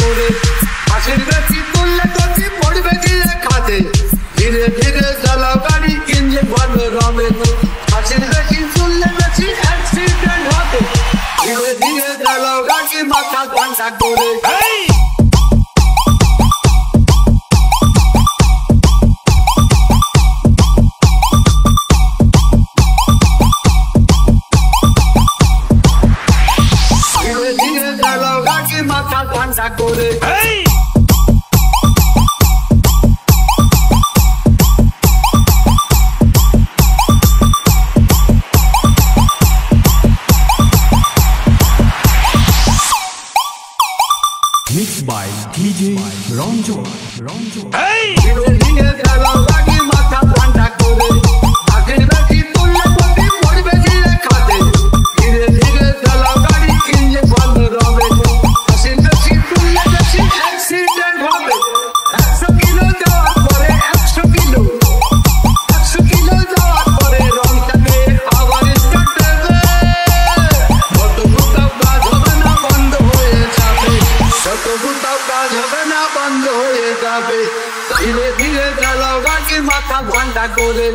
করে হাসির বেশি তুললে গতি পড়বে গিয়ে খাতে ধীরে ধীরে চালাও গাড়ি ইঞ্জিন বন্ধ হবে হাসির বেশি তুললে বেশি অ্যাক্সিডেন্ট হবে ধীরে ধীরে চালাও গাড়ি মাথা ঠান্ডা করে মাথা ঠান্ডা করে Mixed by DJ Ronjo. ধীরে ধীরে চালাও গাড়ি মাথা ঠান্ডা করে হাসির বেশি তুললে গতি পড়বে গিয়ে খাতে ধীরে ধীরে চালাও গাড়ি ইঞ্জিন বন্ধ হবে হাসির বেশি তুললে বেশি অ্যাক্সিডেন্ট হবে 100 কিলো যাওয়ার পরে 100 কিলো যাওয়ার পরে রংটাকে আবার স্টার্ট দেবে কত কোথাও কাজ হবে না বন্ধ হয়ে যাবে কত কোথাও কাজ হবে না বন্ধ হয়ে যাবে ধীরে ধীরে চালাও গাড়ি মাথা ঠান্ডা করে